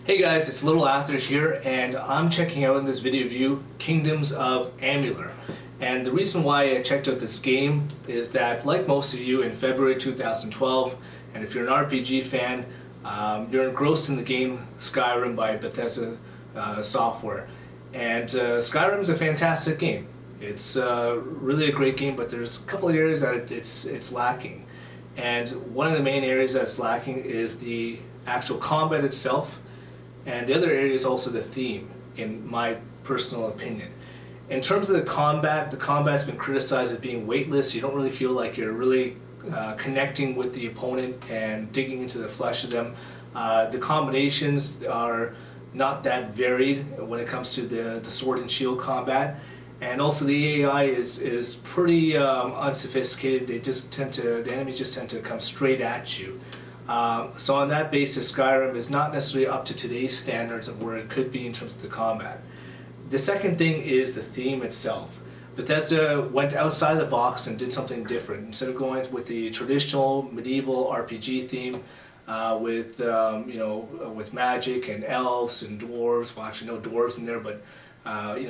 Hey guys, it's Little After here, and I'm checking out in this video review Kingdoms of Amalur. And the reason why I checked out this game is that, like most of you, in February 2012, and if you're an RPG fan, you're engrossed in the game Skyrim by Bethesda software. And Skyrim is a fantastic game. It's really a great game, but there's a couple of areas that it's lacking. And one of the main areas that's lacking is the actual combat itself. And the other area is also the theme, in my personal opinion. In terms of the combat's been criticized as being weightless. You don't really feel like you're really connecting with the opponent and digging into the flesh of them. The combinations are not that varied when it comes to the sword and shield combat. And also the AI is pretty unsophisticated. The enemies just tend to come straight at you. So on that basis, Skyrim is not necessarily up to today's standards of where it could be in terms of the combat. The second thing is the theme itself. Bethesda went outside the box and did something different. Instead of going with the traditional medieval RPG theme, with magic and elves and dwarves. Well, actually no dwarves in there, but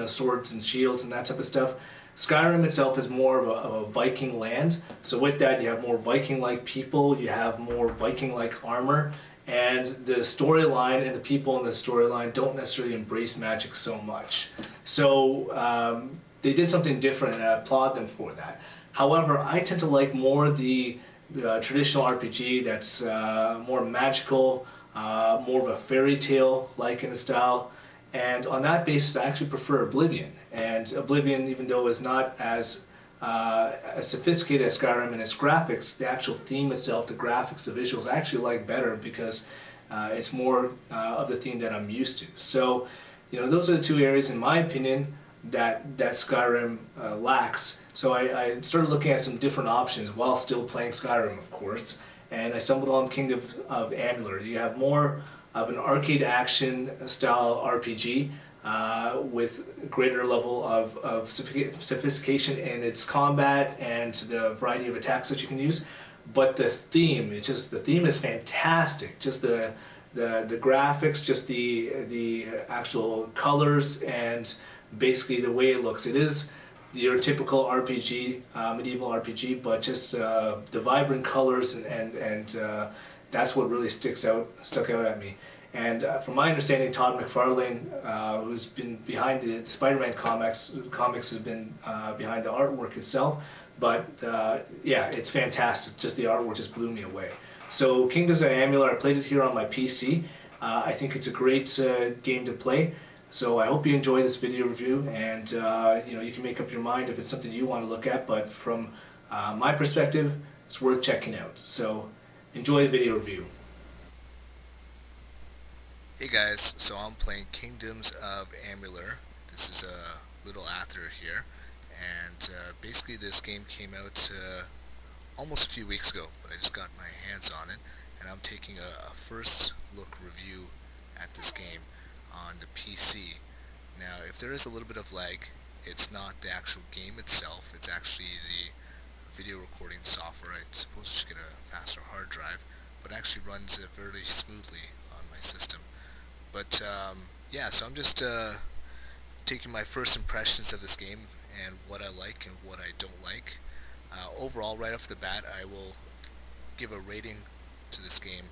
swords and shields and that type of stuff. Skyrim itself is more of a Viking land, so with that you have more Viking-like people, you have more Viking-like armor, and the storyline and the people in the storyline don't necessarily embrace magic so much. So they did something different, and I applaud them for that. However, I tend to like more the traditional RPG that's more magical, more of a fairy tale-like in the style. And on that basis, I actually prefer Oblivion. And Oblivion, even though is not as sophisticated as Skyrim in its graphics, the actual theme itself, the graphics, the visuals, I actually like better because it's more of the theme that I'm used to. So, those are the two areas, in my opinion, that Skyrim lacks. So I started looking at some different options while still playing Skyrim, of course. And I stumbled on Kingdoms of Amalur. You have more of an arcade action style RPG with greater level of sophistication in its combat and the variety of attacks that you can use. But the theme is fantastic. Just the graphics, just the actual colors, and basically the way it looks. It is your typical RPG, medieval RPG, but just the vibrant colors and that's what really stuck out at me. And from my understanding, Todd McFarlane, who's been behind the Spider-Man comics has been behind the artwork itself. But yeah, it's fantastic. Just the artwork just blew me away. So Kingdoms of Amalur, I played it here on my PC. I think it's a great game to play. So I hope you enjoy this video review, and you can make up your mind if it's something you want to look at. But from my perspective, it's worth checking out. So enjoy the video review. Hey guys, so I'm playing Kingdoms of Amalur. This is Little After here, and basically this game came out almost a few weeks ago, but I just got my hands on it, and I'm taking a first look review at this game on the PC. Now, if there is a little bit of lag, it's not the actual game itself, it's actually the video recording software. I suppose I should get a faster hard drive, but it actually runs fairly smoothly on my system. But yeah, so I'm just taking my first impressions of this game and what I like and what I don't like. Overall, right off the bat, I will give a rating to this game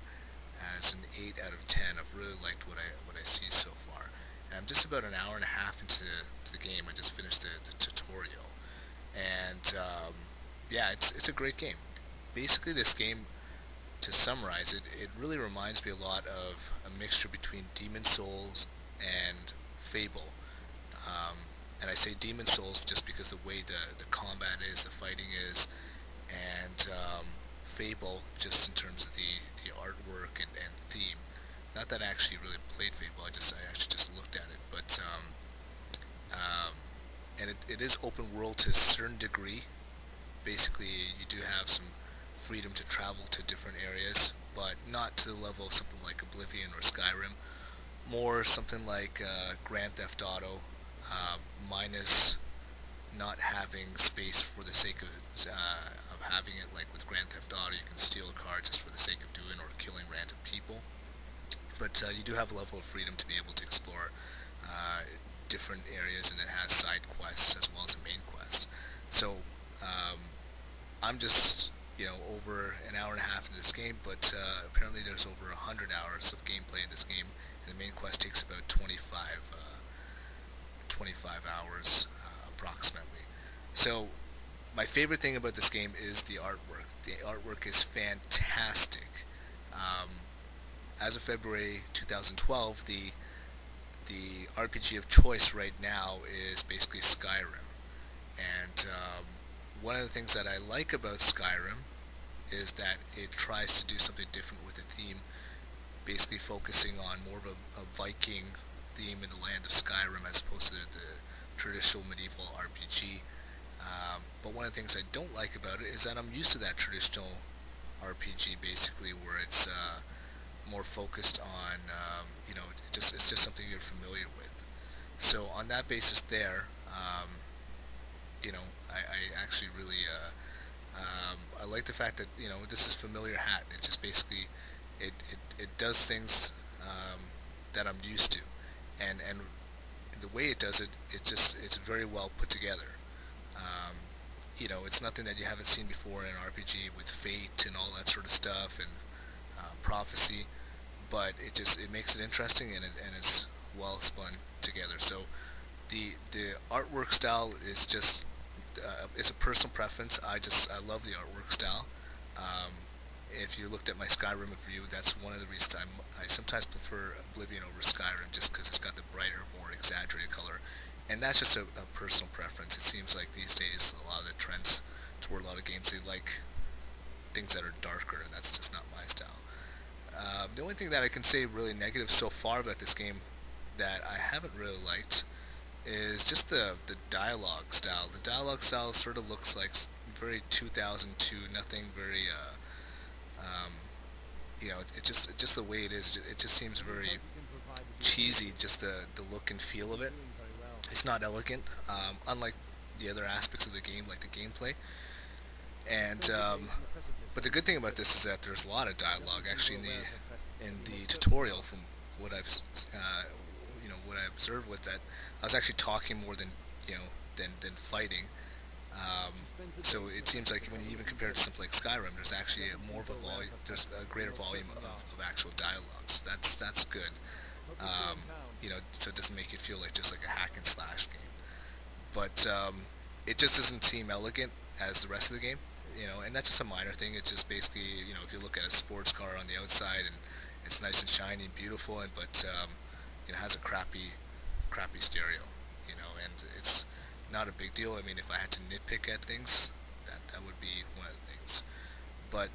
as an 8 out of 10. I've really liked what I see so far. And I'm just about an hour and a half into the game. I just finished the tutorial, and yeah, it's a great game. Basically, this game, to summarize it, it really reminds me a lot of a mixture between Demon's Souls and Fable. And I say Demon's Souls just because the way the combat is, the fighting is, and Fable just in terms of the artwork and theme. Not that I actually really played Fable, I actually just looked at it. But and it is open world to a certain degree. Basically, you do have some freedom to travel to different areas, but not to the level of something like Oblivion or Skyrim. More something like Grand Theft Auto, minus not having space for the sake of having it. Like with Grand Theft Auto, you can steal a car just for the sake of doing or killing random people. but you do have a level of freedom to be able to explore uh, different areas, and it has side quests as well as a main quest. So um, I'm just over an hour and a half into this game, but apparently there's over 100 hours of gameplay in this game, and the main quest takes about 25 hours approximately. So my favorite thing about this game is the artwork. The artwork is fantastic. Um, as of February 2012, the RPG of choice right now is basically Skyrim. And one of the things that I like about Skyrim is that it tries to do something different with the theme, basically focusing on more of a Viking theme in the land of Skyrim as opposed to the traditional medieval RPG. But one of the things I don't like about it is that I'm used to that traditional RPG, basically, where it's more focused on, it's just something you're familiar with. So on that basis there, I actually really, I like the fact that, this is familiar hat. It just basically, it does things that I'm used to. And the way it does it, it's very well put together. Um, it's nothing that you haven't seen before in an RPG with fate and all that sort of stuff and prophecy, but it makes it interesting, and it's well spun together. So the artwork style is just it's a personal preference. I love the artwork style. Um, if you looked at my Skyrim review, that's one of the reasons I sometimes prefer Oblivion over Skyrim, just because it's got the brighter, more exaggerated color, and that's just a personal preference. It seems like these days a lot of the trends toward a lot of games, they like things that are darker, and that's just not my style. The only thing that I can say really negative so far about this game that I haven't really liked is just the dialogue style. The dialogue style sort of looks like very 2002, nothing very, it just the way it is. It just seems very cheesy, just the look and feel of it. It's not elegant, unlike the other aspects of the game, like the gameplay. And but the good thing about this is that there's a lot of dialogue actually in the tutorial. From what I've what I observed with that, I was actually talking more than than fighting. Um, so it seems like when you even compare it to something like Skyrim, there's actually more of a volume. There's a greater volume of actual dialogue. So that's good. So it doesn't make it feel like just like a hack and slash game. But it just doesn't seem elegant as the rest of the game. And that's just a minor thing. It's just basically, if you look at a sports car on the outside and it's nice and shiny and beautiful, but it has a crappy stereo, and it's not a big deal. I mean, if I had to nitpick at things, that would be one of the things. But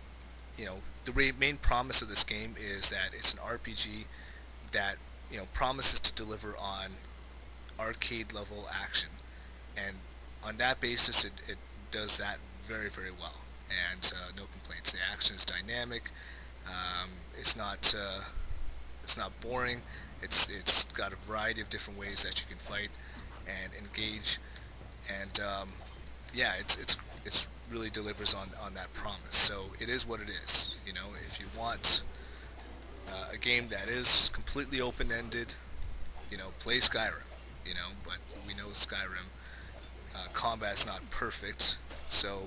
the main promise of this game is that it's an RPG that promises to deliver on arcade level action, and on that basis, it does that very, very well, and no complaints. The action is dynamic. Um, it's not boring. It's got a variety of different ways that you can fight and engage, and it's really delivers on that promise. So it is what it is. If you want a game that is completely open-ended, play Skyrim. But we know Skyrim combat's not perfect, so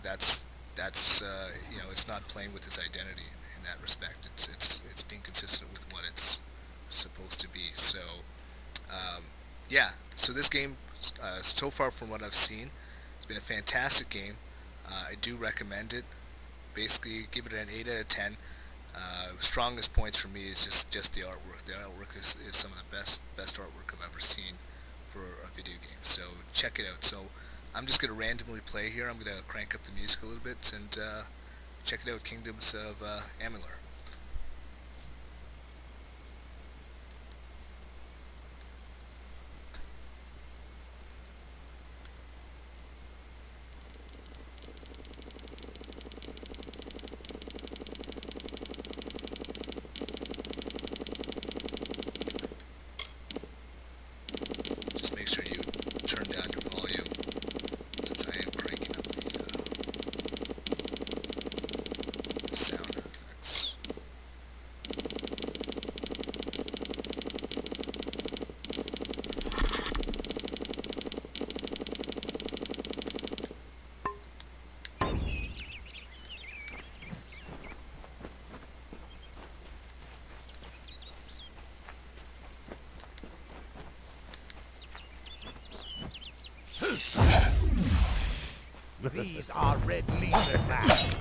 that's it's not playing with its identity in that respect. It's being consistent with what it's supposed to be. So so this game, so far from what I've seen, it's been a fantastic game. I do recommend it. Basically, give it an 8 out of 10. Strongest points for me is just the artwork. The artwork is some of the best artwork I've ever seen for a video game. So check it out. So I'm just going to randomly play here. I'm going to crank up the music a little bit and check it out, Kingdoms of Amalur. Just make sure you turn down your volume, since I am cranking up the sound effects. These are red leader lands.